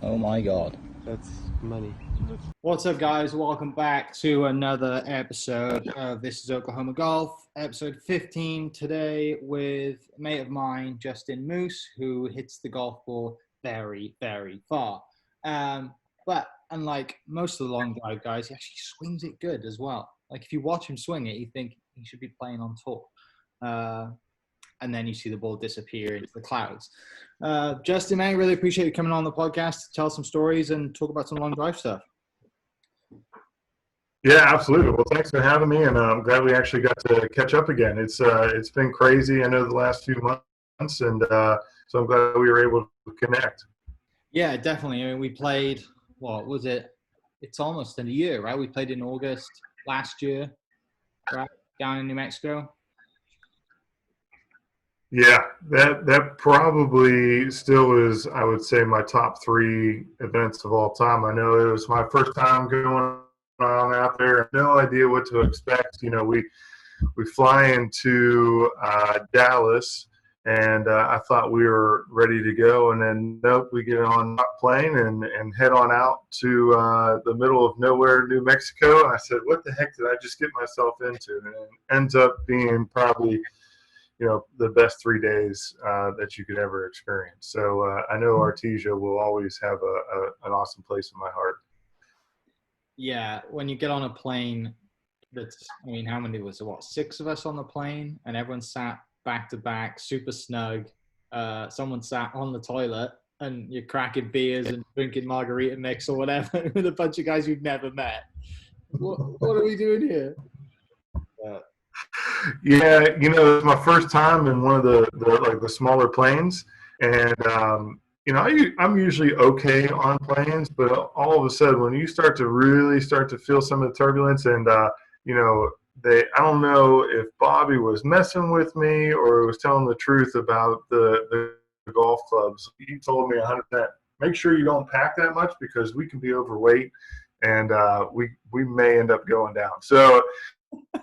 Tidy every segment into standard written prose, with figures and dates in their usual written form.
Oh my God. That's money. What's up, guys? Welcome back to another episode of This is Oklahoma Golf, episode 15 today with a mate of mine, Justin Moose, who hits the golf ball very, very far. But unlike most of the long drive guys, he actually swings it good as well. Like if you watch him swing it, you think he should be playing on tour. And then you see the ball disappear into the clouds. Justin, man, really appreciate you coming on the podcast to tell some stories and talk about some long drive stuff. Yeah, absolutely. Well, thanks for having me, and I'm glad we actually got to catch up again. It's been crazy, I know, the last few months, and so I'm glad we were able to connect. Yeah, definitely. I mean, we played, what was it? It's almost in a year, right? We played in August last year, right? Down in New Mexico. Yeah, that probably still is, I would say, my top 3 events of all time. I know it was my first time going on out there. No idea what to expect. You know, we fly into Dallas, and I thought we were ready to go, and then nope, we get on a plane and head on out to the middle of nowhere, New Mexico. And I said, what the heck did I just get myself into? And it ends up being probably, you know, the best 3 days that you could ever experience. So I know Artesia will always have an awesome place in my heart. Yeah, when you get on a plane, I mean, how many was it? What, 6 of us on the plane, and everyone sat back to back, super snug. Someone sat on the toilet, and you're cracking beers and drinking margarita mix or whatever with a bunch of guys you've never met. What are we doing here? Yeah, you know, it's my first time in one of the smaller planes, and you know, I'm usually okay on planes, but all of a sudden when you really start to feel some of the turbulence, and you know, I don't know if Bobby was messing with me or was telling the truth about the golf clubs. He told me 100%, make sure you don't pack that much because we can be overweight, and we may end up going down. So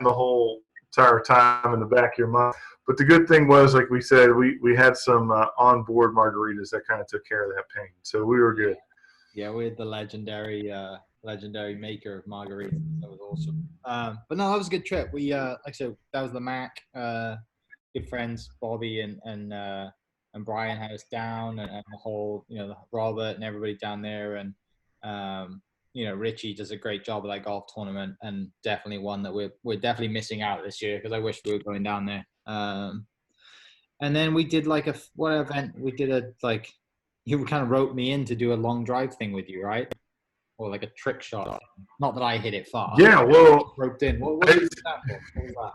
the whole entire time in the back of your mind. But the good thing was, like we said, we had some onboard margaritas that kind of took care of that pain. So we were good. Yeah, we had the legendary maker of margaritas. That was awesome. But no, that was a good trip. We like I said, that was the Mac. Good friends Bobby and Brian had us down, and the whole, you know, Robert and everybody down there, and you know, Richie does a great job of that golf tournament, and definitely one that we're definitely missing out this year because I wish we were going down there. And then we did like what event? We did you kind of wrote me in to do a long drive thing with you, right? Or like a trick shot. Not that I hit it far. Yeah, well, roped in. What was that for? What was that?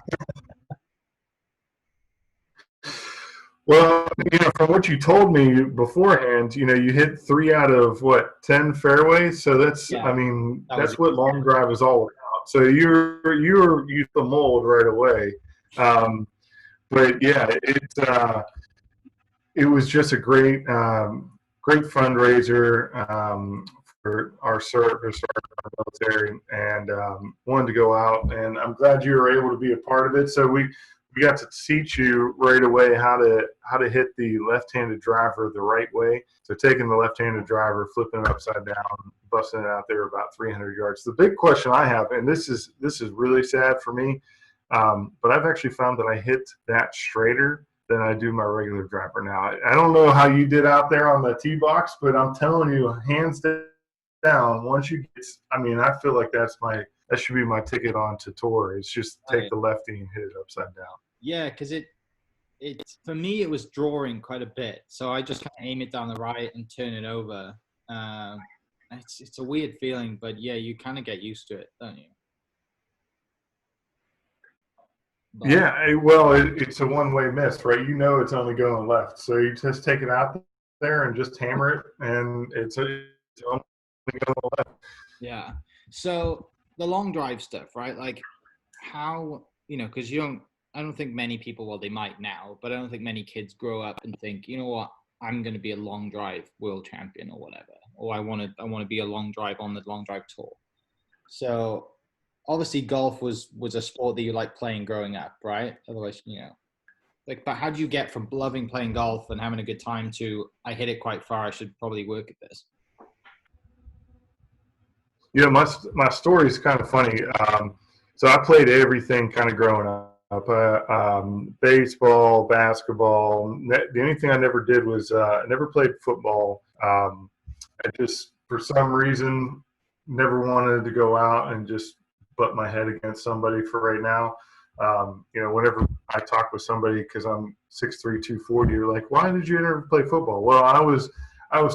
Well, you know, from what you told me beforehand, you know, you hit 3 out of 10 fairways. So that's, Yeah, I mean, that's what long drive is all about. So you used the mold right away. But yeah, it was just a great fundraiser for our service, our military, and wanted to go out. And I'm glad you were able to be a part of it. So we got to teach you right away how to hit the left-handed driver the right way. So taking the left-handed driver, flipping it upside down, busting it out there about 300 yards. The big question I have, and this is really sad for me, but I've actually found that I hit that straighter than I do my regular driver now. I don't know how you did out there on the tee box, but I'm telling you, hands down, once you get, I mean, I feel like that should be my ticket on to tour. It's just take the lefty and hit it upside down. Yeah, because it for me it was drawing quite a bit, so I just kind of aim it down the right and turn it over. It's a weird feeling, but yeah, you kind of get used to it, don't you? But, yeah, well, it's a one-way miss, right? You know it's only going left, so you just take it out there and just hammer it, and it's only going left. Yeah. So the long drive stuff, right? Like how, you know, because I don't think many people, well, they might now, but I don't think many kids grow up and think, you know what, I'm going to be a long drive world champion or whatever, or I want to be a long drive on the long drive tour. So obviously golf was a sport that you liked playing growing up, right? Otherwise, you know, like, but how do you get from loving playing golf and having a good time to I hit it quite far, I should probably work at this? My story is kind of funny. So I played everything kind of growing up. Baseball, basketball. The only thing I never did was I never played football. I just, for some reason, never wanted to go out and just butt my head against somebody for right now. Whenever I talk with somebody, because I'm 6'3", 240, you're like, why did you ever play football? Well, I was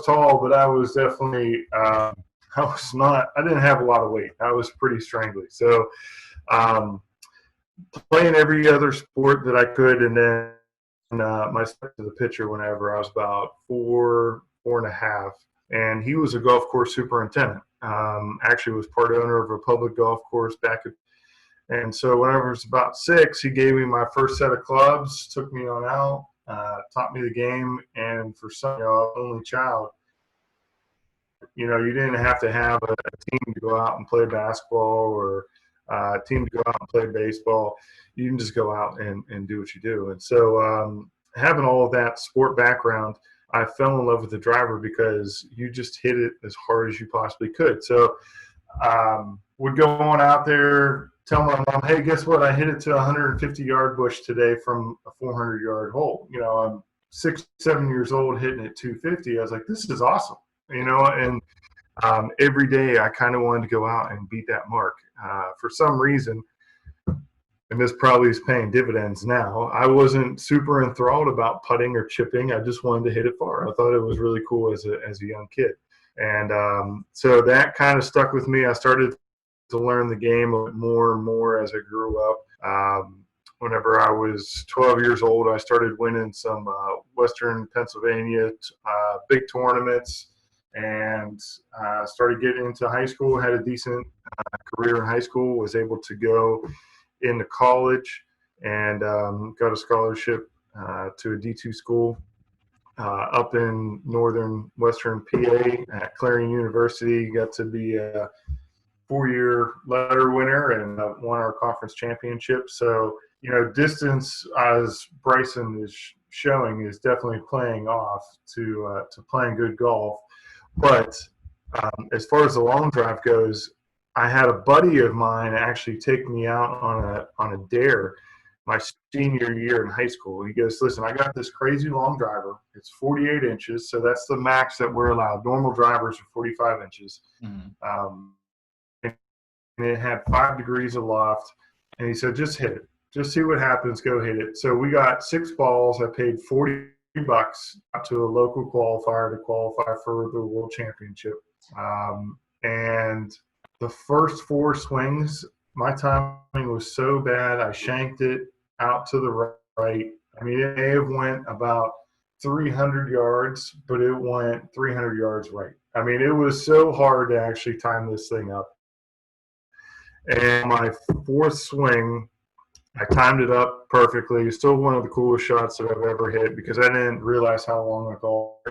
tall, but I was definitely, I didn't have a lot of weight. I was pretty strangly. So playing every other sport that I could, and then my step to the pitcher whenever I was about 4.5, and he was a golf course superintendent. Actually was part owner of a public golf course and so whenever I was about 6, he gave me my first set of clubs, took me on out, taught me the game, and for some, only child, you didn't have to have a team to go out and play basketball or a team to go out and play baseball. You can just go out and do what you do. And so having all of that sport background, I fell in love with the driver because you just hit it as hard as you possibly could. So would go on out there, tell my mom, hey, guess what? I hit it to a 150-yard bush today from a 400-yard hole. I'm 6, 7 years old hitting it 250. I was like, this is awesome. And every day I kind of wanted to go out and beat that mark. For some reason, and this probably is paying dividends now, I wasn't super enthralled about putting or chipping. I just wanted to hit it far. I thought it was really cool as a young kid. And so that kind of stuck with me. I started to learn the game a bit more and more as I grew up. Whenever I was 12 years old, I started winning some Western Pennsylvania big tournaments, and started getting into high school, had a decent career in high school, was able to go into college, and got a scholarship to a D2 school up in northern western PA at Clarion University. Got to be a 4-year letter winner and won our conference championship. So, distance, as Bryson is showing, is definitely playing off to playing good golf. But as far as the long drive goes, I had a buddy of mine actually take me out on a dare my senior year in high school. He goes, listen, I got this crazy long driver. It's 48 inches, so that's the max that we're allowed. Normal drivers are 45 inches. Mm-hmm. And it had 5 degrees of loft. And he said, just hit it. Just see what happens. Go hit it. So we got 6 balls. I paid $40 to a local qualifier to qualify for the World Championship. And the first 4 swings, my timing was so bad, I shanked it out to the right. I mean, it may have went about 300 yards, but it went 300 yards right. I mean, it was so hard to actually time this thing up. And my 4th swing, I timed it up perfectly. It's still one of the coolest shots that I've ever hit because I didn't realize how long I golfed.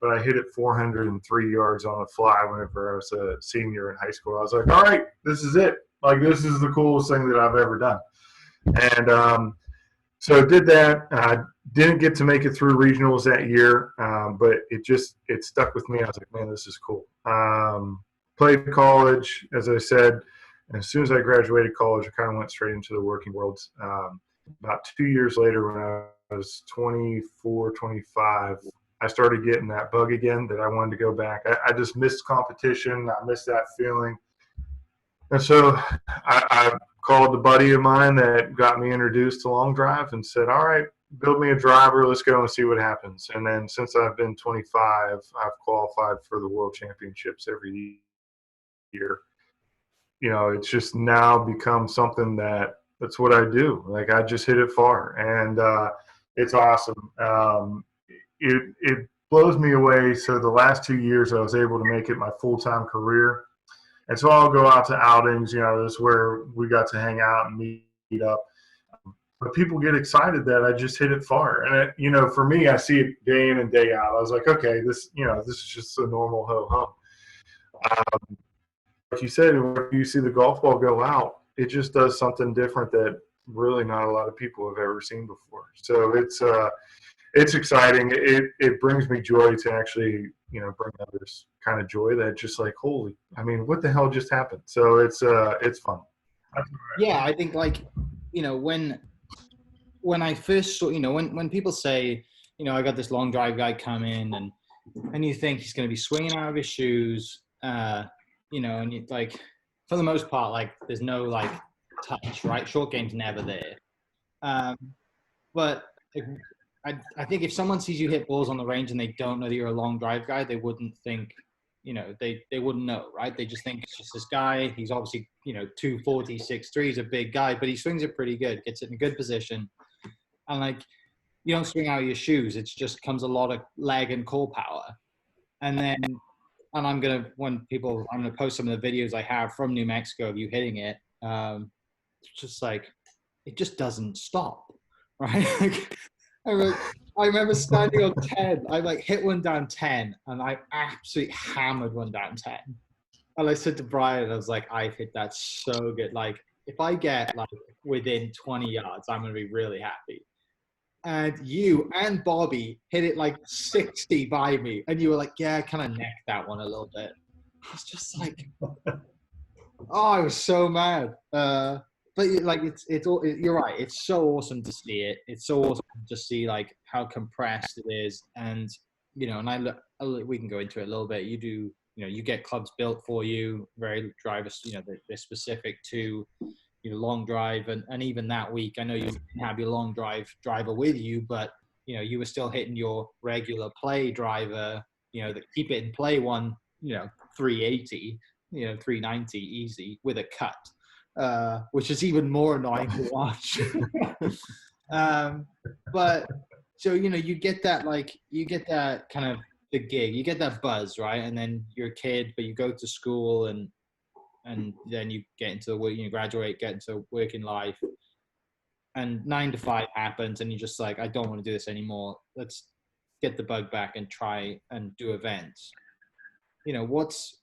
But I hit it 403 yards on the fly whenever I was a senior in high school. I was like, all right, this is it. Like, this is the coolest thing that I've ever done. And so did that. I didn't get to make it through regionals that year, but it stuck with me. I was like, man, this is cool. Played college, as I said. And as soon as I graduated college, I kind of went straight into the working world. About 2 years later, when I was 24, 25, I started getting that bug again that I wanted to go back. I just missed competition. I missed that feeling. And so I called a buddy of mine that got me introduced to long drive and said, all right, build me a driver. Let's go and see what happens. And then since I've been 25, I've qualified for the World Championships every year. It's just now become something that's what I do. Like, I just hit it far, and it's awesome. It blows me away. So the last 2 years I was able to make it my full-time career. And so I'll go out to outings, this is where we got to hang out and meet up. But people get excited that I just hit it far. And, for me, I see it day in and day out. I was like, okay, this is just a normal ho-hum. Like you said, when you see the golf ball go out, it just does something different that really not a lot of people have ever seen before. So it's exciting. It brings me joy to actually bring others kind of joy that just like, holy, I mean, what the hell just happened? So it's fun. Yeah, I think like, when I first saw, when people say, I got this long drive guy come in and you think he's going to be swinging out of his shoes, and you like, for the most part, like there's no like touch, right? Short game's never there. But I think if someone sees you hit balls on the range and they don't know that you're a long drive guy, they wouldn't think, they wouldn't know, right? They just think it's just this guy. He's obviously, 240, 6'3", he's a big guy, but he swings it pretty good, gets it in a good position. And like, you don't swing out of your shoes. It just comes a lot of leg and core power. And then, and I'm going to post some of the videos I have from New Mexico of you hitting it. It's just like, it just doesn't stop, right? Like, I remember standing on 10. I like hit one down 10 and I absolutely hammered one down 10. And I said to Brian, I was like, I've hit that so good. Like, if I get like within 20 yards, I'm going to be really happy. And you and Bobby hit it like 60 by me. And you were like, yeah, I kind of necked that one a little bit. I was just like, oh, I was so mad. But like, you're right. It's so awesome to see it. It's so awesome to see like how compressed it is. And, and we can go into it a little bit. You do, you get clubs built for you, very drivers, they're specific to, long drive. And even that week, I know you didn't have your long driver with you, but, you were still hitting your regular play driver, the keep it in play one, 380, 390 easy with a cut, which is even more annoying to watch. But so, you get that kind of the gig, you get that buzz, right? And then you're a kid, but you go to school and then you get into the work, graduate, get into working life, and 9 to 5 happens, and you're just like, I don't want to do this anymore. Let's get the bug back and try and do events. What's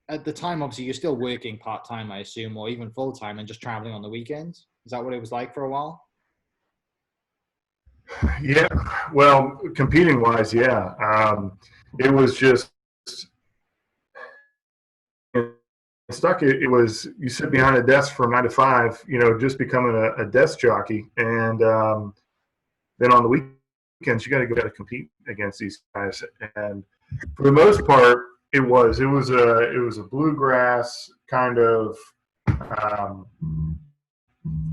at the time, obviously, you're still working part-time, I assume, or even full-time and just traveling on the weekends. Is that what it was like for a while? Yeah, well, competing wise, yeah. It was just stuck. It was, you sit behind a desk from 9 to 5, just becoming a desk jockey. And then on the weekends, you got to compete against these guys. And for the most part, it was a bluegrass kind of,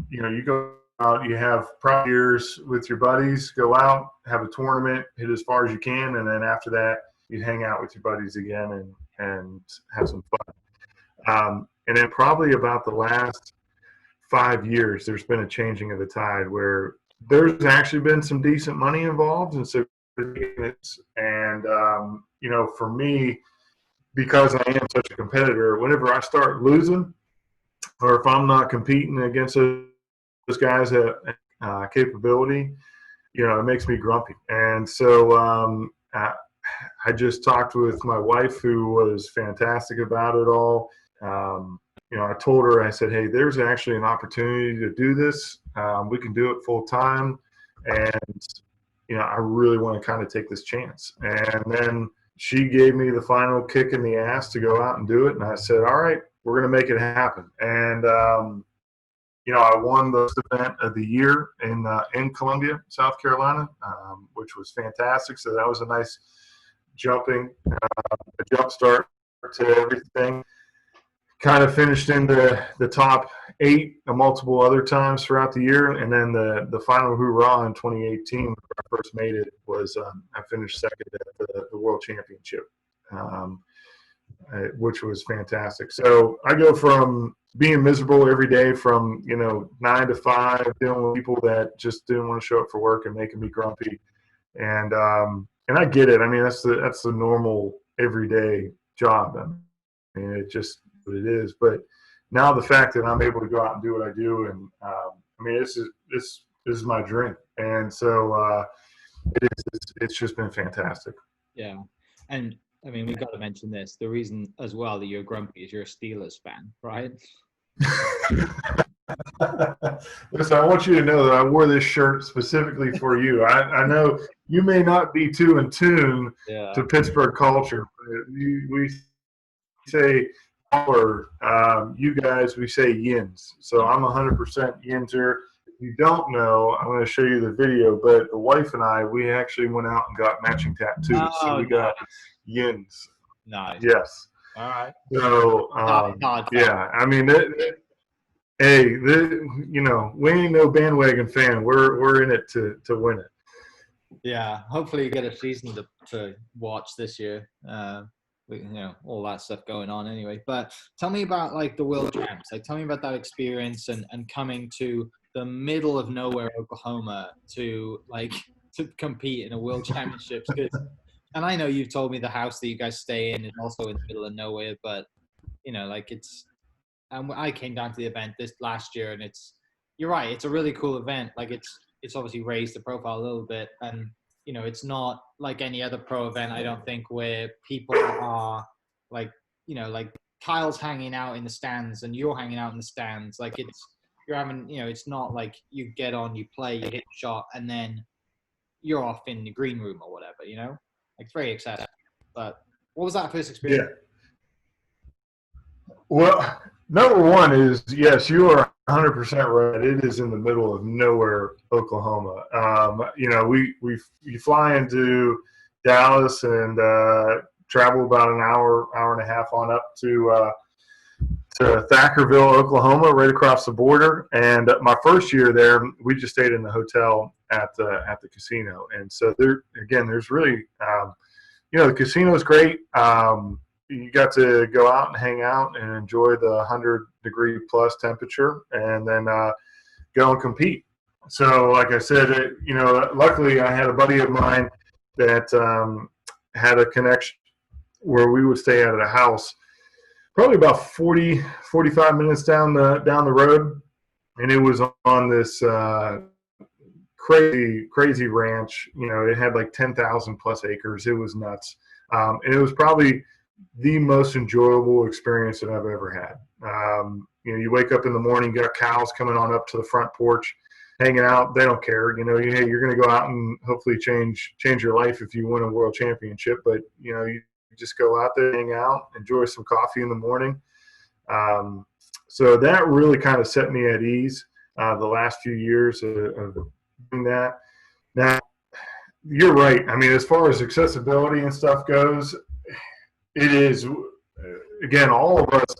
you go out, you have private years with your buddies, go out, have a tournament, hit as far as you can, and then after that, you hang out with your buddies again and have some fun. And then probably about the last 5 years, there's been a changing of the tide where there's actually been some decent money involved, and so for me, because I am such a competitor, whenever I start losing, or if I'm not competing against those guys at capability, it makes me grumpy. And so I just talked with my wife, who was fantastic about it all. I told her, I said, hey, there's actually an opportunity to do this. We can do it full time. And, I really want to kind of take this chance. And then she gave me the final kick in the ass to go out and do it. And I said, all right, we're going to make it happen. And, I won the event of the year in Columbia, South Carolina, which was fantastic. So that was a nice jump start to everything. Kind of finished in the top 8 multiple other times throughout the year. And then the final hoorah in 2018, when I first made it, was I finished second at the World Championship, which was fantastic. So I go from being miserable every day from 9 to 5, dealing with people that just didn't want to show up for work and making me grumpy, and I get it. I mean, that's the normal everyday job. I mean, it just what it is. But now the fact that I'm able to go out and do what I do, and this is my dream, and so it's just been fantastic. Yeah, and I mean, we've got to mention this. The reason as well that you're grumpy is you're a Steelers fan, right? Listen, I want you to know that I wore this shirt specifically for you. I know you may not be too in tune Yeah. to Pittsburgh culture, but we say, or you guys, we say yins. So I'm 100% yinzer. If you don't know, I'm going to show you the video, but the wife and I, we actually went out and got matching tattoos. Oh, so we got yins. nice. Yes. All right. So, yeah, I mean, hey, you know, we ain't no bandwagon fan. We're in it to win it. Yeah. Hopefully you get a season to watch this year. You know, all that stuff going on anyway. But tell me about like the world champs. Like, tell me about that experience and coming to the middle of nowhere, Oklahoma, to compete in a world championships. And I know you've told me the house that you guys stay in is also in the middle of nowhere, but you know, like and I came down to the event this last year, and you're right, it's a really cool event. Like it's obviously raised the profile a little bit, and you know, it's not like any other pro event, I don't think, where people are like, you know, like Kyle's hanging out in the stands and you're hanging out in the stands. Like you're having, you know, it's not like you get on, you play, you hit a shot, and then you're off in the green room or whatever, you know? Like, it's very exciting. But what was that first experience? Yeah. Well, number one is, yes, you are 100% right. It is in the middle of nowhere, Oklahoma. You know, you fly into Dallas and travel about an hour and a half on up to Thackerville, Oklahoma, right across the border. And my first year there, we just stayed in the hotel at the casino. And so there's really, you know, the casino is great. You got to go out and hang out and enjoy the 100-degree plus temperature, and then go and compete. So, like I said, you know, luckily I had a buddy of mine that had a connection where we would stay at a house, probably about 45 minutes down the road, and it was on this crazy ranch. You know, it had like 10,000 plus acres. It was nuts, and it was probably the most enjoyable experience that I've ever had. You know, you wake up in the morning, got cows coming on up to the front porch, hanging out. They don't care. You know, hey, you're going to go out and hopefully change your life if you win a world championship. But, you know, you just go out there, hang out, enjoy some coffee in the morning. So that really kind of set me at ease the last few years of doing that. Now, you're right. I mean, as far as accessibility and stuff goes, it is, again, all of us.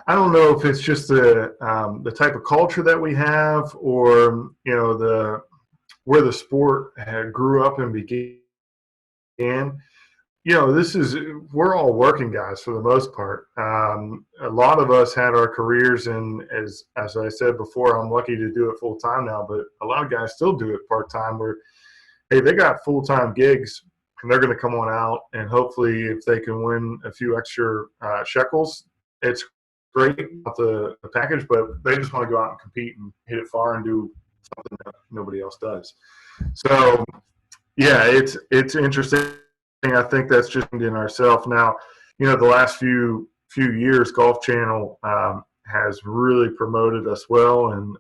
I don't know if it's just the type of culture that we have, or you know, where the sport grew up and began. You know, we're all working guys for the most part. A lot of us had our careers, and as I said before, I'm lucky to do it full time now. But a lot of guys still do it part time, where hey, they got full time gigs. And they're going to come on out, and hopefully, if they can win a few extra shekels, it's great about the package. But they just want to go out and compete and hit it far and do something that nobody else does. So, yeah, it's interesting. I think that's just in ourselves now. You know, the last few years, Golf Channel has really promoted us well, and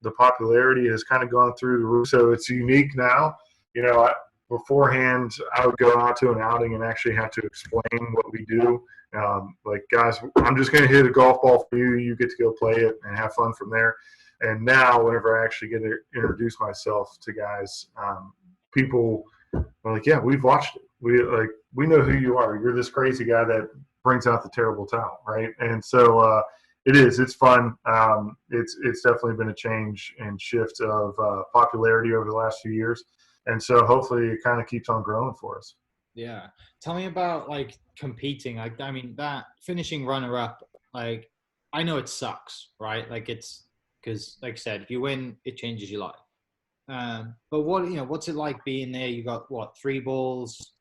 the popularity has kind of gone through the roof. So it's unique now. You know, beforehand, I would go out to an outing and actually have to explain what we do. Like, guys, I'm just going to hit a golf ball for you. You get to go play it and have fun from there. And now, whenever I actually get to introduce myself to guys, people are like, "Yeah, we've watched it. We know who you are. You're this crazy guy that brings out the terrible talent, right?" And so it's fun. It's definitely been a change and shift of popularity over the last few years. And so hopefully it kind of keeps on growing for us. Yeah. Tell me about like competing. Like, I mean, that finishing runner up, like, I know it sucks, right? Like, it's because, like I said, if you win, it changes your life. But what's it like being there? You got what, 3 balls,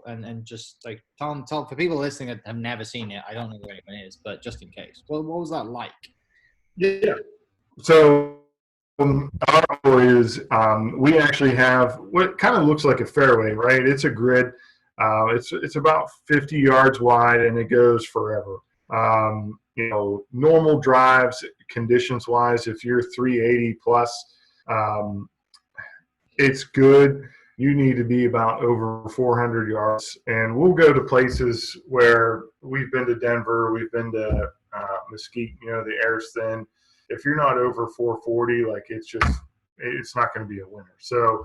and just like tell for people listening that have never seen it. I don't know who anyone is, but just in case, what was that like? Yeah. So our goal is we actually have what kind of looks like a fairway, right? It's a grid. It's about 50 yards wide, and it goes forever. Normal drives, conditions-wise, if you're 380 plus, it's good. You need to be about over 400 yards. And we'll go to places where we've been to Denver, we've been to Mesquite, the air's thin. If you're not over 440, it's not going to be a winner. So,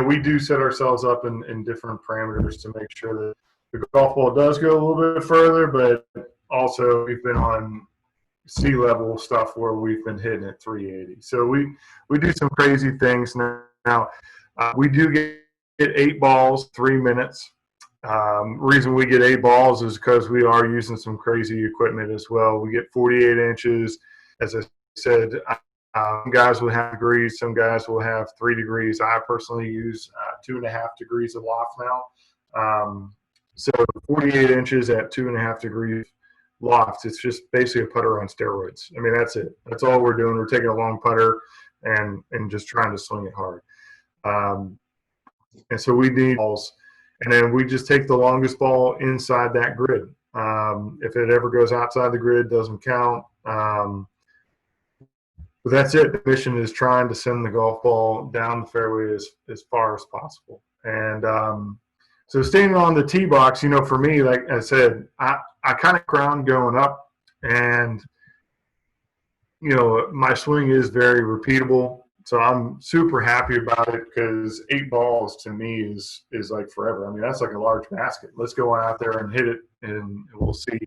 we do set ourselves up in different parameters to make sure that the golf ball does go a little bit further, but also we've been on sea level stuff where we've been hitting at 380. So we do some crazy things now. We do get 8 balls, 3 minutes. Reason we get 8 balls is because we are using some crazy equipment as well. We get 48 inches. As I said, some guys will have degrees, some guys will have 3 degrees. I personally use 2.5 degrees of loft now. So 48 inches at 2.5 degrees loft, it's just basically a putter on steroids. I mean, that's it. That's all we're doing. We're taking a long putter and just trying to swing it hard. And so we need balls. And then we just take the longest ball inside that grid. If it ever goes outside the grid, doesn't count. But that's it. The mission is trying to send the golf ball down the fairway as far as possible. And so staying on the tee box, for me, like I said, I kind of ground going up, and my swing is very repeatable. So I'm super happy about it because 8 balls to me is like forever. I mean, that's like a large basket. Let's go out there and hit it, and we'll see,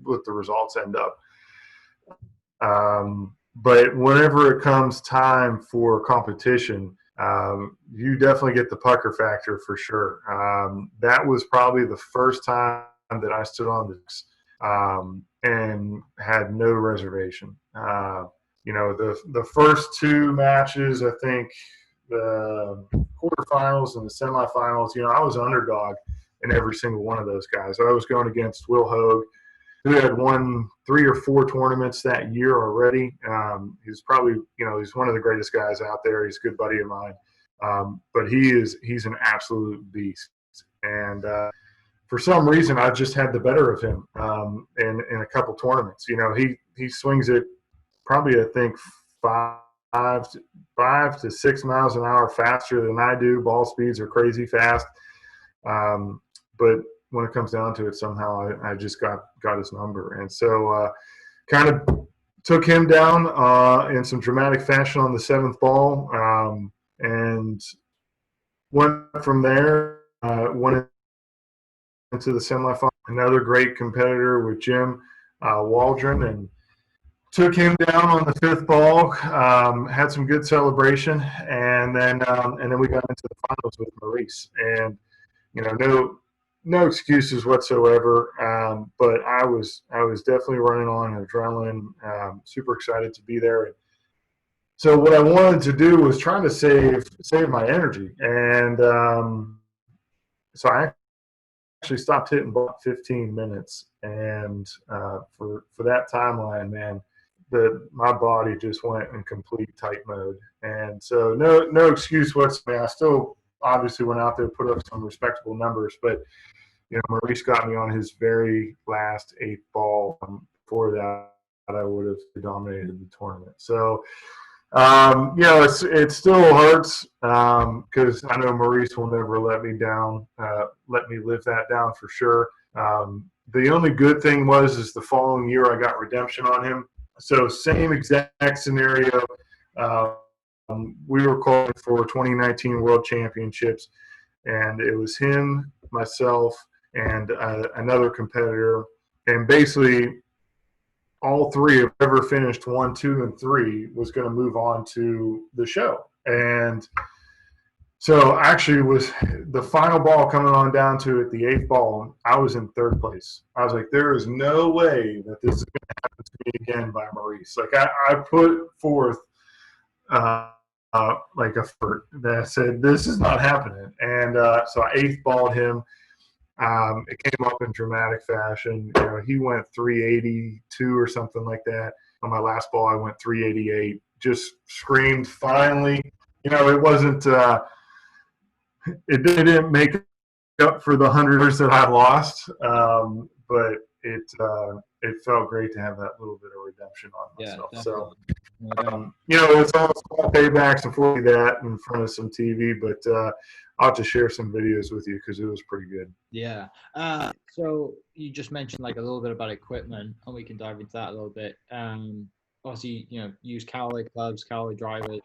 what the results end up. But whenever it comes time for competition, you definitely get the pucker factor for sure. That was probably the first time that I stood on this and had no reservation. The first 2 matches, I think the quarterfinals and the semifinals, I was an underdog in every single one of those guys. I was going against Will Hogue, who had won 3 or 4 tournaments that year already. He's probably, he's one of the greatest guys out there. He's a good buddy of mine. But he's an absolute beast. And for some reason, I just had the better of him in a couple tournaments. He swings it probably, I think, 5 to 6 miles an hour faster than I do. Ball speeds are crazy fast. But when it comes down to it, somehow I just got his number. And so kind of took him down in some dramatic fashion on the 7th ball, and went from there, went into the semifinal. Another great competitor with Jim Waldron, and took him down on the 5th ball, had some good celebration, and then we got into the finals with Maurice. And, no excuses whatsoever, but I was definitely running on adrenaline, super excited to be there. So what I wanted to do was trying to save my energy, and so I actually stopped hitting about 15 minutes, and for that timeline, man, my body just went in complete tight mode, and so no excuse whatsoever. I still obviously went out there, put up some respectable numbers, but Maurice got me on his very last 8th ball. Before that, I would have dominated the tournament. So, it still hurts because I know Maurice will never let me down, let me live that down for sure. The only good thing is the following year I got redemption on him. So same exact scenario. We were calling for 2019 World Championships, and it was him, myself, and another competitor, and basically all 3 of ever finished 1, 2, and 3 was going to move on to the show. And so actually was the final ball coming on down to it, the 8th ball, I was in 3rd place. I was like, there is no way that this is going to happen to me again by Maurice. Like I put forth like a effort that said, this is not happening. And so I 8th balled him. It came up in dramatic fashion. He went 382 or something like that. On my last ball, I went 388. Just screamed, finally. It wasn't. It didn't make up for the hundreds that I lost. But it felt great to have that little bit of redemption on myself. Yeah, So, no doubt. it's all small paybacks and for that in front of some TV, but I'll have to share some videos with you because it was pretty good. Yeah. So you just mentioned like a little bit about equipment, and we can dive into that a little bit. Obviously, use cowboy clubs, cowboy drivers,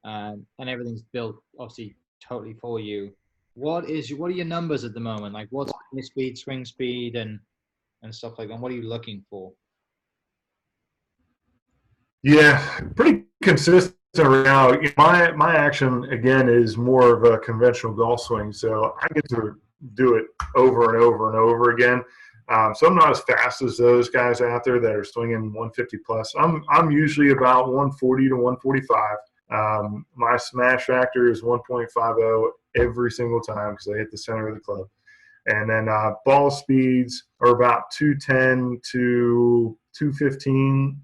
and everything's built obviously totally for you. What are your numbers at the moment? Like what's your speed, swing speed, and stuff like that? What are you looking for? Yeah, pretty consistent right now. My action again is more of a conventional golf swing, so I get to do it over and over and over again. So I'm not as fast as those guys out there that are swinging 150 plus. I'm usually about 140 to 145. My smash factor is 1.50 every single time because I hit the center of the club. And then ball speeds are about 210 to 215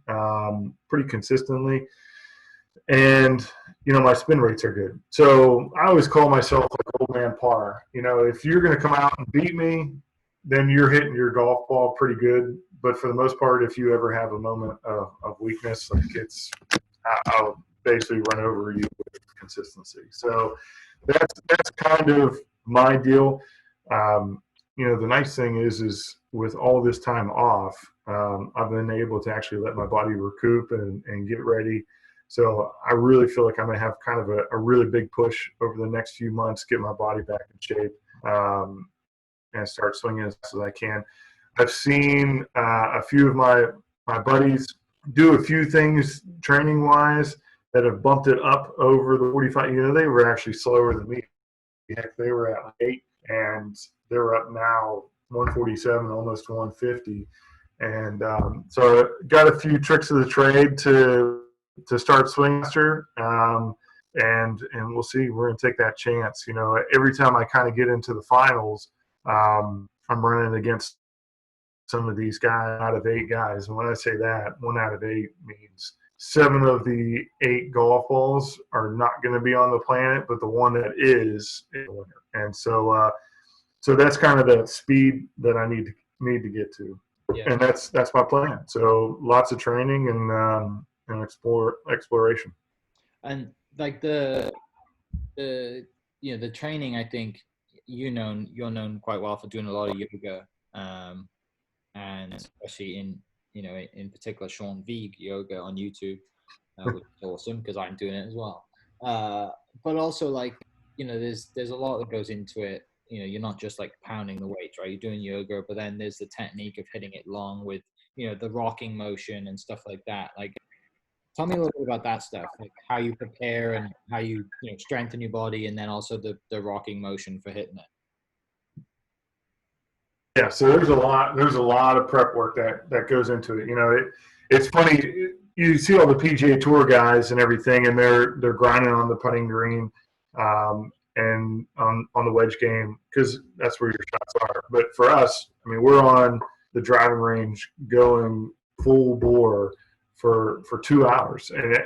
pretty consistently. And, my spin rates are good. So I always call myself like old man par. If you're going to come out and beat me, then you're hitting your golf ball pretty good. But for the most part, if you ever have a moment of weakness, like I'll basically run over you with consistency. So that's kind of my deal. The nice thing is with all this time off, I've been able to actually let my body recoup and get ready. So I really feel like I'm going to have kind of a really big push over the next few months, get my body back in shape, and start swinging as fast as I can. I've seen a few of my buddies do a few things training wise that have bumped it up over the 45. They were actually slower than me. Heck, they were at 8, and they're up now 147, almost 150. And so I got a few tricks of the trade to start swinging faster. And we'll see. We're going to take that chance. Every time I kind of get into the finals, I'm running against some of these guys out of 8 guys. And when I say that, 1 out of 8 means 7 of the 8 golf balls are not going to be on the planet, but the one that is the winner. And so that's kind of the speed that I need to get to. Yeah. And that's my plan. So lots of training and exploration. And like the training, I think you're known quite well for doing a lot of yoga, and especially in particular Sean Veig yoga on YouTube, which is awesome because I'm doing it as well. But also there's a lot that goes into it. You're not just like pounding the weights, right? You're doing yoga, but then there's the technique of hitting it long with the rocking motion and stuff like that. Like, tell me a little bit about that stuff, like how you prepare and how you strengthen your body, and then also the rocking motion for hitting it. Yeah, so there's a lot of prep work that goes into it. It's funny, you see all the PGA Tour guys and everything, and they're grinding on the putting green and on the wedge game because that's where your shots are. But for us, we're on the driving range going full bore for 2 hours, and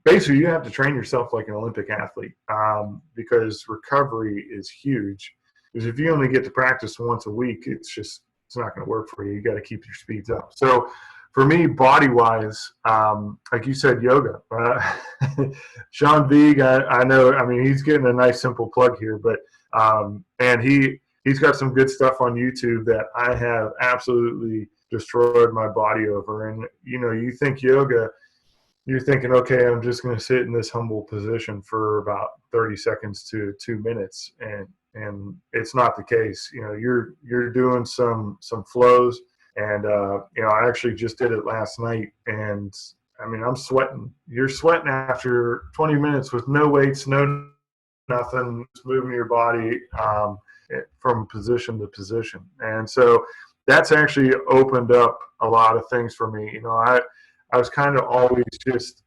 basically you have to train yourself like an Olympic athlete because recovery is huge. Because if you only get to practice once a week, it's not going to work for you. You got to keep your speeds up. So for me, body-wise, like you said, yoga. Sean Veig, I know. He's getting a nice simple plug here, but and he's got some good stuff on YouTube that I have absolutely destroyed my body over. And you think yoga, you're thinking, okay, I'm just going to sit in this humble position for about 30 seconds to 2 minutes, and it's not the case. You're doing some flows, and I actually just did it last night, and I'm sweating. You're sweating after 20 minutes with no weights, no nothing, just moving your body from position to position. And so that's actually opened up a lot of things for me. I was kind of always just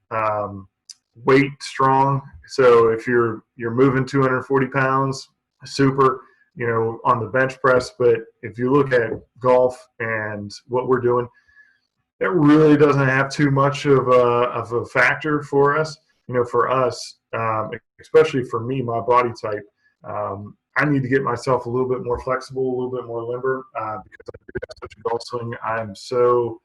weight strong. So if you're moving 240 pounds, super, on the bench press. But if you look at golf and what we're doing, it really doesn't have too much of a factor for us. For us, especially for me, my body type, I need to get myself a little bit more flexible, a little bit more limber, because I do have such a golf swing. I'm so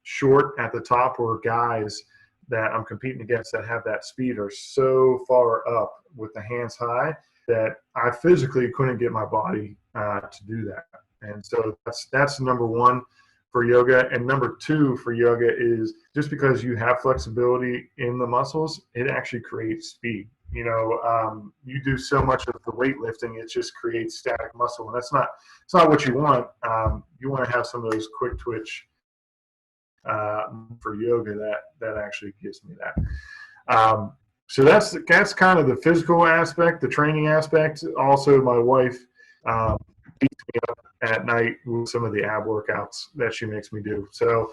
short at the top, where guys that I'm competing against that have that speed are so far up with the hands high that I physically couldn't get my body to do that. And so that's number one for yoga. And number two for yoga is just because you have flexibility in the muscles, it actually creates speed. You know, you do so much of the weightlifting, it just creates static muscle, and it's not what you want. You want to have some of those quick twitch for yoga that actually gives me that. So that's kind of the physical aspect, the training aspect. Also, my wife beats me up at night with some of the ab workouts that she makes me do. So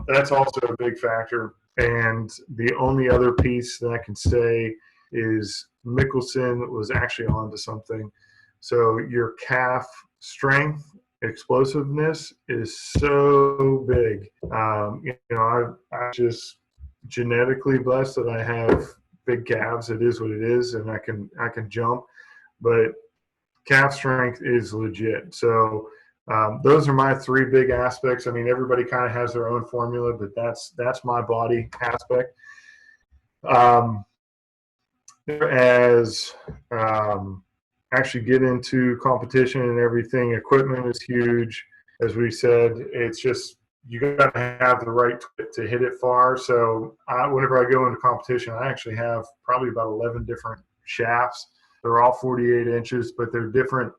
that's also a big factor. And the only other piece that I can say is Mickelson was actually onto something. So your calf strength, explosiveness is so big. You know, I'm just genetically blessed that I have big calves. It is what it is, and I can jump, but calf strength is legit. So those are my three big aspects. I mean, everybody kind of has their own formula, but that's my body aspect. As actually get into competition and everything, equipment is huge. As we said, it's just you got to have the right to hit it far. So whenever I go into competition, I actually have probably about 11 different shafts. They're all 48 inches, but they're different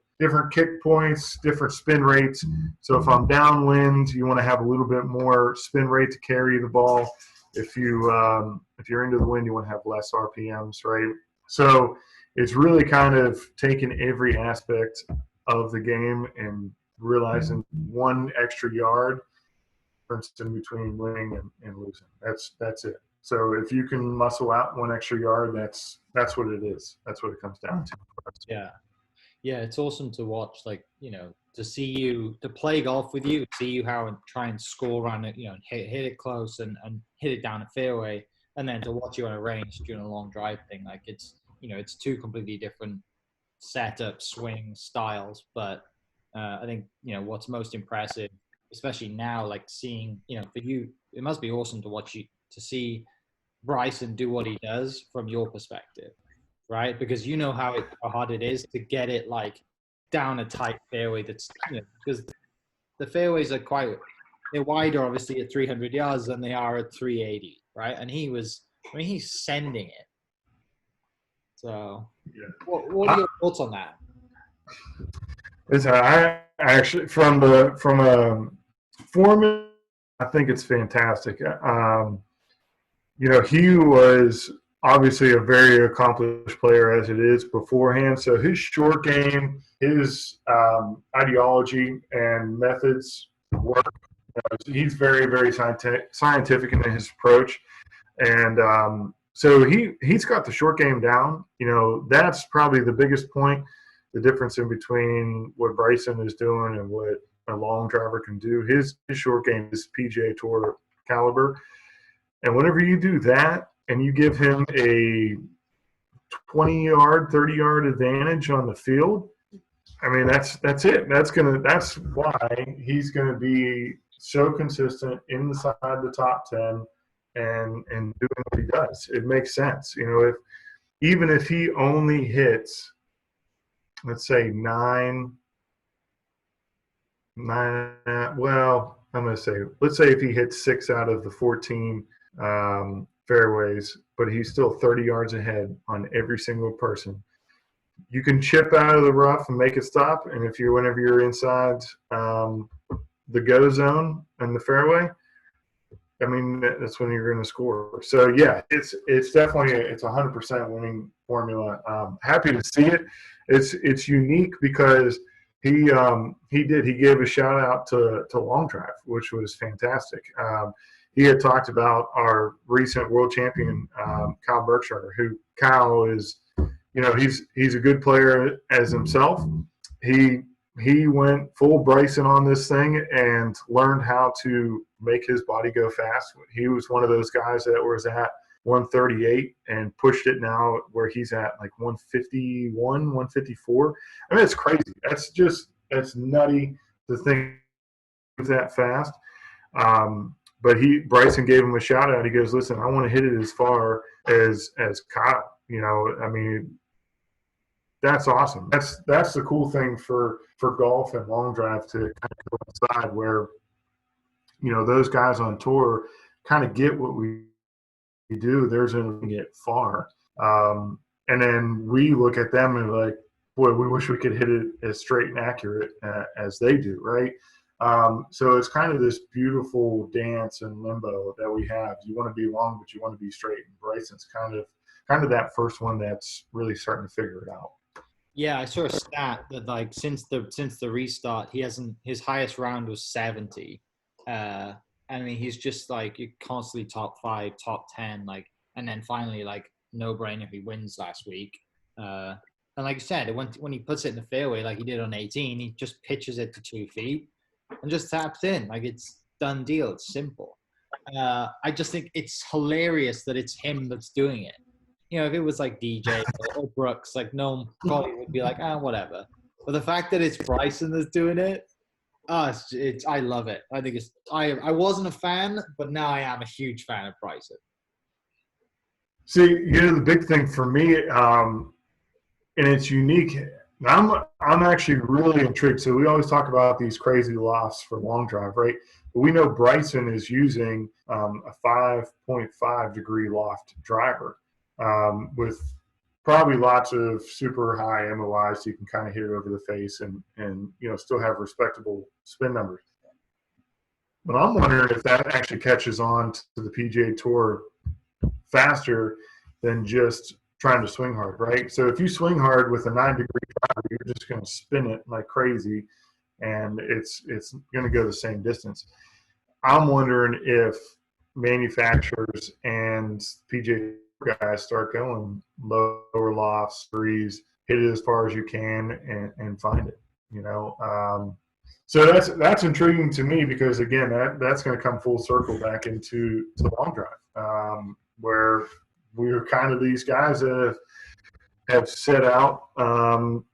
kick points, different spin rates. So if I'm downwind, you want to have a little bit more spin rate to carry the ball. If you're into the wind, you want to have less RPMs, right? So it's really kind of taking every aspect of the game and realizing one extra yard difference in between winning and losing. That's it. So if you can muscle out one extra yard, that's what it is. That's what it comes down to. Yeah, it's awesome to watch, like, you know, to play golf with you, see you how and try and score around it, you know, hit it close and hit it down a fairway, and then to watch you on a range doing a long drive thing. Like, it's, you know, it's two completely different setup, swing styles. But I think, you know, what's most impressive, especially now, like seeing, you know, for you, it must be awesome to see Bryson do what he does from your perspective. Right, because you know how hard it is to get it like down a tight fairway. That's, you know, because the fairways are they're wider obviously at 300 yards than they are at 380, right? And he's sending it. So, yeah. What are your thoughts on that? I actually from a format, I think it's fantastic. You know, he was obviously a very accomplished player as it is beforehand. So his short game, his ideology and methods work. He's very, very scientific in his approach. And so he's got the short game down. You know, that's probably the biggest point, the difference in between what Bryson is doing and what a long driver can do. His short game is PGA Tour caliber. And whenever you do that, and you give him a 20-yard, 30-yard advantage on the field, I mean, that's it. That's why he's gonna be so consistent inside the top 10 and doing what he does. It makes sense. You know, even if he only hits, let's say let's say if he hits 6 out of the 14 fairways, but he's still 30 yards ahead on every single person. You can chip out of the rough and make it stop, and whenever you're inside the go zone and the fairway, I mean, that's when you're going to score. So yeah, it's definitely it's 100% winning formula. Happy to see it. It's unique because he gave a shout out to long drive, which was fantastic. He had talked about our recent world champion, Kyle Berkshire, who Kyle is, you know, he's a good player as himself. He went full Bryson on this thing and learned how to make his body go fast. He was one of those guys that was at 138 and pushed it now where he's at like 151, 154. I mean, it's crazy. That's nutty to think that fast. But Bryson gave him a shout out. He goes, listen, I want to hit it as far as Kyle. You know, I mean, that's awesome. That's the cool thing for golf and long drive to kind of coincide where, you know, those guys on tour kind of get what we do. Theirs going to get far. And then we look at them and like, boy, we wish we could hit it as straight and accurate as they do, right? So it's kind of this beautiful dance and limbo that we have. You want to be long, but you want to be straight. And Bryson's kind of that first one that's really starting to figure it out. Yeah, I saw a stat that like since the restart, his highest round was 70. I mean, he's just like constantly top 5, top 10, like, and then finally like no brainer he wins last week. And like I said, when he puts it in the fairway like he did on 18, he just pitches it to 2 feet and just taps in. Like it's done deal. It's simple. I just think it's hilarious that it's him that's doing it. You know, if it was like DJ or Brooks, like no one probably would be like, whatever. But the fact that it's Bryson that's doing it, I love it. I think I wasn't a fan, but now I am a huge fan of Bryson. See, you know, the big thing for me, and it's unique. I'm actually really intrigued. So we always talk about these crazy lofts for long drive, right? But we know Bryson is using a 5.5 degree loft driver with probably lots of super high MOIs, so you can kind of hit it over the face and you know still have respectable spin numbers. But I'm wondering if that actually catches on to the PGA Tour faster than just trying to swing hard, right? So if you swing hard with a 9 degree driver, you're just going to spin it like crazy, and it's going to go the same distance. I'm wondering if manufacturers and PGA guys start going lower lofts, threes, hit it as far as you can, and find it. You know, so that's intriguing to me because again, that's going to come full circle back into long drive, where we're kind of these guys that have set out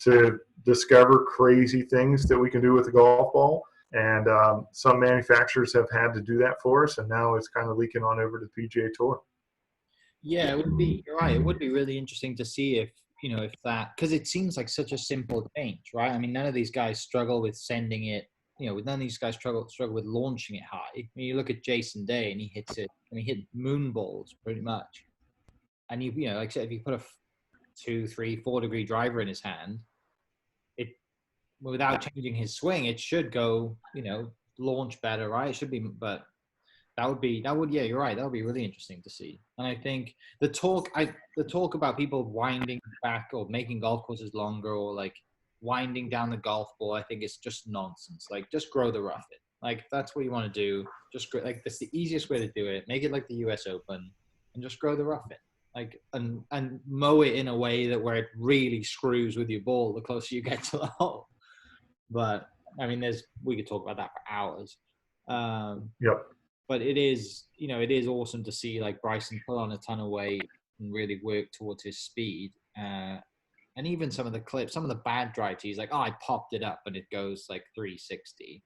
to discover crazy things that we can do with the golf ball. And some manufacturers have had to do that for us, and now it's kind of leaking on over to the PGA Tour. Yeah, it would be. You're right. It would be really interesting to see if that, because it seems like such a simple change, right? I mean, none of these guys struggle with sending it. You know, none of these guys struggle with launching it high. I mean, you look at Jason Day, and he hits it. I mean, he hit moon balls pretty much. And you know, like I said, if you put a 2, 3, 4 degree driver in his hand, it without changing his swing, it should go. You know, launch better, right? It should be, but. Yeah, you're right. That would be really interesting to see. And I think the talk about people winding back or making golf courses longer or like winding down the golf ball, I think it's just nonsense. Like just grow the rough in. Like that's what you want to do. Just like that's the easiest way to do it. Make it like the US Open and just grow the rough in. Like and mow it in a way that where it really screws with your ball the closer you get to the hole. But I mean, we could talk about that for hours. Yep. But it is awesome to see like Bryson pull on a ton of weight and really work towards his speed. And even some of the clips, some of the bad drive tees, like, I popped it up and it goes like 360.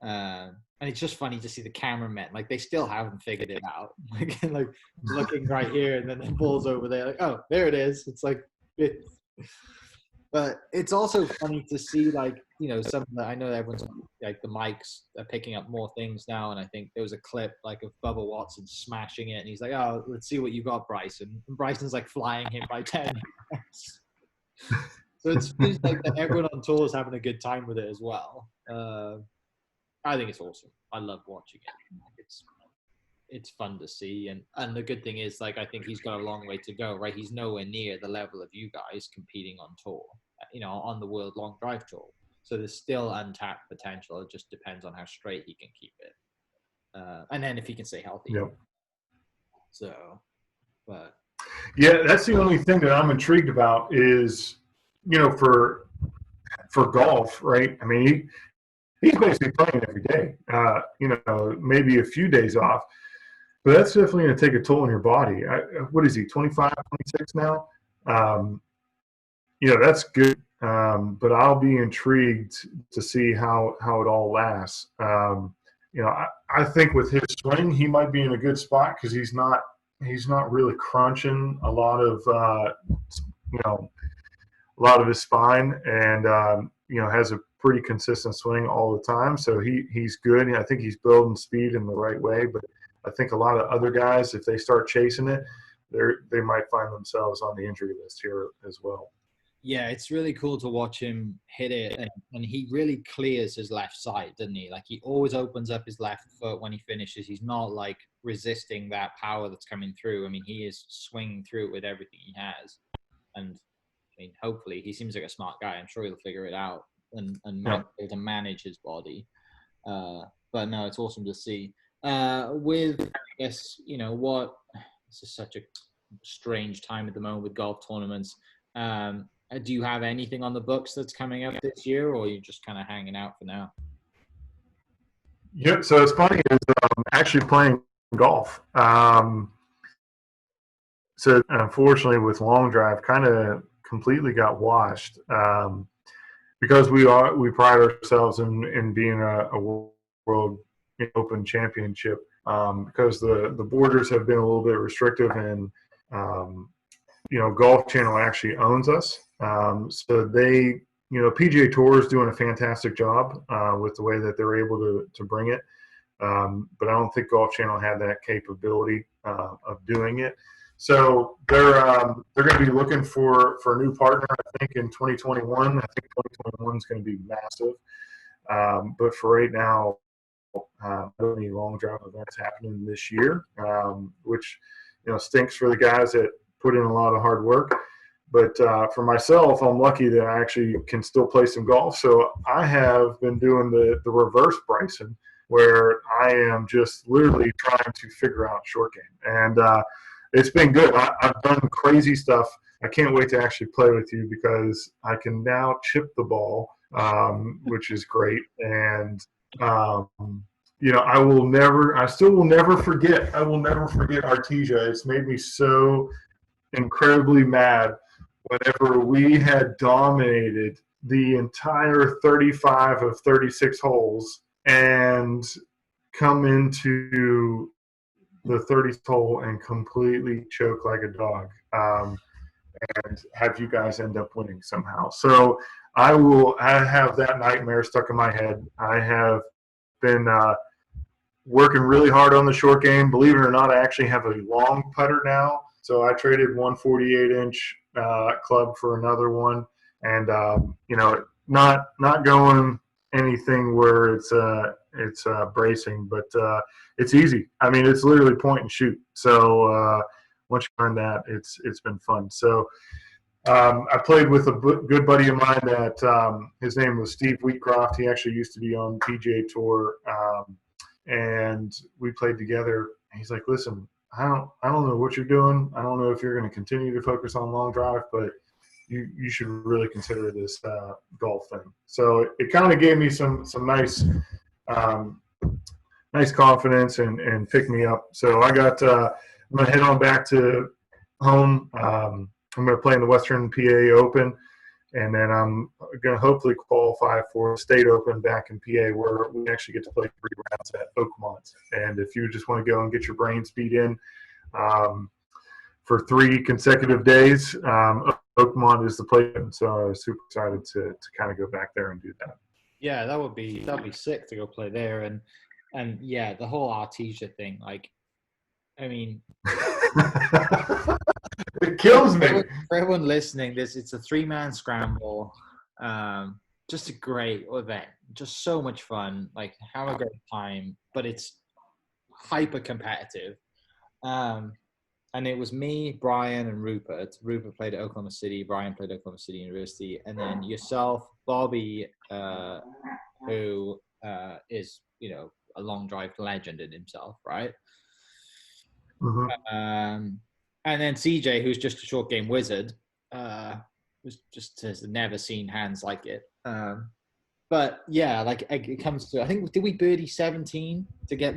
And it's just funny to see the cameramen, like they still haven't figured it out. like looking right here and then the ball's over there, like, oh, there it is. It's like, but it's also funny to see, like, you know, I know everyone's like the mics are picking up more things now. And I think there was a clip like of Bubba Watson smashing it. And he's like, oh, let's see what you got, Bryson. And Bryson's like flying him by 10 yards. So it feels like that everyone on tour is having a good time with it as well. I think it's awesome. I love watching it. It's fun to see. And the good thing is, like, I think he's got a long way to go, right? He's nowhere near the level of you guys competing on tour, you know, on the World Long Drive Tour. So there's still untapped potential. It just depends on how straight he can keep it. And then if he can stay healthy. Yep. So, but. Yeah, that's the only thing that I'm intrigued about is, you know, for golf, right? I mean, he's basically playing every day, you know, maybe a few days off. But that's definitely going to take a toll on your body. What is he, 25, 26 now? That's good. But I'll be intrigued to see how it all lasts. I think with his swing, he might be in a good spot because he's not really crunching a lot of his spine, and has a pretty consistent swing all the time. So he's good. I think he's building speed in the right way. But I think a lot of other guys, if they start chasing it, they might find themselves on the injury list here as well. Yeah, it's really cool to watch him hit it, and he really clears his left side, doesn't he? Like, he always opens up his left foot when he finishes. He's not like resisting that power that's coming through. I mean, he is swinging through it with everything he has, and I mean, hopefully, he seems like a smart guy. I'm sure he'll figure it out and be able to manage his body. But no, it's awesome to see. With, I guess, this is such a strange time at the moment with golf tournaments. Do you have anything on the books that's coming up this year, or are you just kind of hanging out for now? Yep. So it's funny is actually playing golf. So unfortunately, with long drive, kind of completely got washed because we pride ourselves in being a world open championship because the borders have been a little bit restrictive, and Golf Channel actually owns us. So they, PGA Tour is doing a fantastic job with the way that they're able to bring it. But I don't think Golf Channel had that capability of doing it. So they're going to be looking for a new partner, I think, in 2021. I think 2021 is going to be massive. But for right now, any long drive events happening this year, which stinks for the guys that put in a lot of hard work. But for myself, I'm lucky that I actually can still play some golf. So I have been doing the reverse Bryson, where I am just literally trying to figure out short game. And it's been good. I've done crazy stuff. I can't wait to actually play with you because I can now chip the ball, which is great. And I still will never forget Artesia. It's made me so incredibly mad whenever we had dominated the entire 35 of 36 holes and come into the 30th hole and completely choke like a dog and have you guys end up winning somehow. So I have that nightmare stuck in my head. I have been working really hard on the short game. Believe it or not, I actually have a long putter now. So I traded one 48-inch club for another one, and not going anything where it's bracing, but it's easy. I mean, it's literally point and shoot. So once you learn that, it's been fun. So I played with a good buddy of mine that his name was Steve Wheatcroft. He actually used to be on PGA Tour, and we played together. And he's like, "Listen, I don't know what you're doing. I don't know if you're going to continue to focus on long drive, but you should really consider this golf thing." So it kind of gave me some nice confidence and picked me up. So I'm going to head on back to home. I'm going to play in the Western PA Open, and then I'm going to hopefully qualify for the State Open back in PA, where we actually get to play 3 rounds at Oakmont. And if you just want to go and get your brain speed in for 3 consecutive days, Oakmont is the place. So I was super excited to kind of go back there and do that. Yeah, that'd be sick to go play there, and yeah, the whole Artesia thing. Like, I mean, it kills me. For everyone listening, it's a 3-man scramble. Just a great event, just so much fun. Like, have a great time, but it's hyper competitive. And it was me, Brian, and Rupert. Rupert played at Oklahoma City. Brian played at Oklahoma City University. And then yourself, Bobby, who is, a long drive legend in himself, right? Mm-hmm. And then CJ, who's just a short game wizard, has never seen hands like it. But yeah, like it comes to, I think, did we birdie 17 to get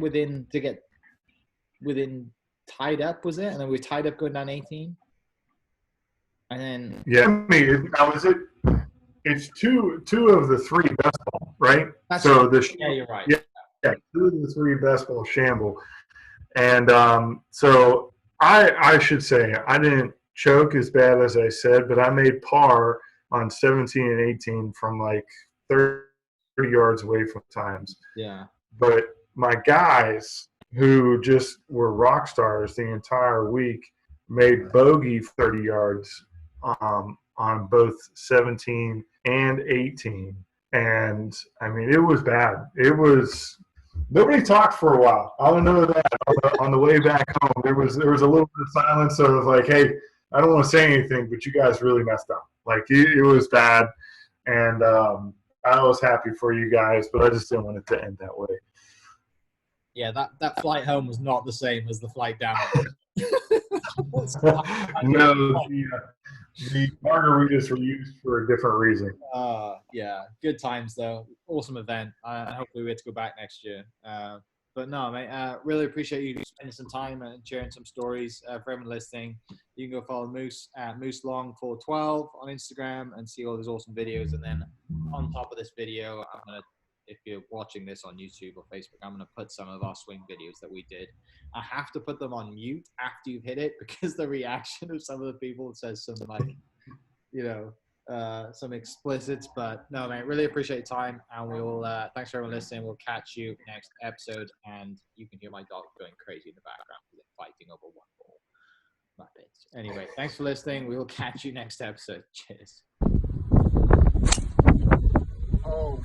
within tied up, was it? And then we were tied up going down 18. And then yeah, I mean, now is it? It's two of the three best ball, right? That's so right. the Yeah, you're right. yeah, 2 of the 3 best ball shamble, and so I should say I didn't choke as bad as I said, but I made par on 17 and 18 from like 30 yards away from times. Yeah. But my guys who just were rock stars the entire week made bogey 30 yards on both 17 and 18. And I mean, it was bad. It was nobody talked for a while. I don't know that on the way back home, there was a little bit of silence of like, hey, I don't want to say anything, but you guys really messed up. Like it was bad, and I was happy for you guys, but I just didn't want it to end that way. Yeah, that flight home was not the same as the flight down. No, the margaritas were used for a different reason. Yeah, good times though. Awesome event. Hopefully we get to go back next year. But no, mate, really appreciate you spending some time and sharing some stories. For everyone listening, you can go follow Moose at MooseLong412 on Instagram and see all those awesome videos. And then on top of this video, I'm gonna, if you're watching this on YouTube or Facebook, I'm gonna put some of our swing videos that we did. I have to put them on mute after you've hit it because the reaction of some of the people says some like, you know, some explicits. But no, mate, really appreciate your time, and we'll thanks for everyone listening. We'll catch you next episode, and you can hear my dog going crazy in the background because they're fighting over one ball. Muppets. Anyway, thanks for listening. We will catch you next episode. Cheers. Oh.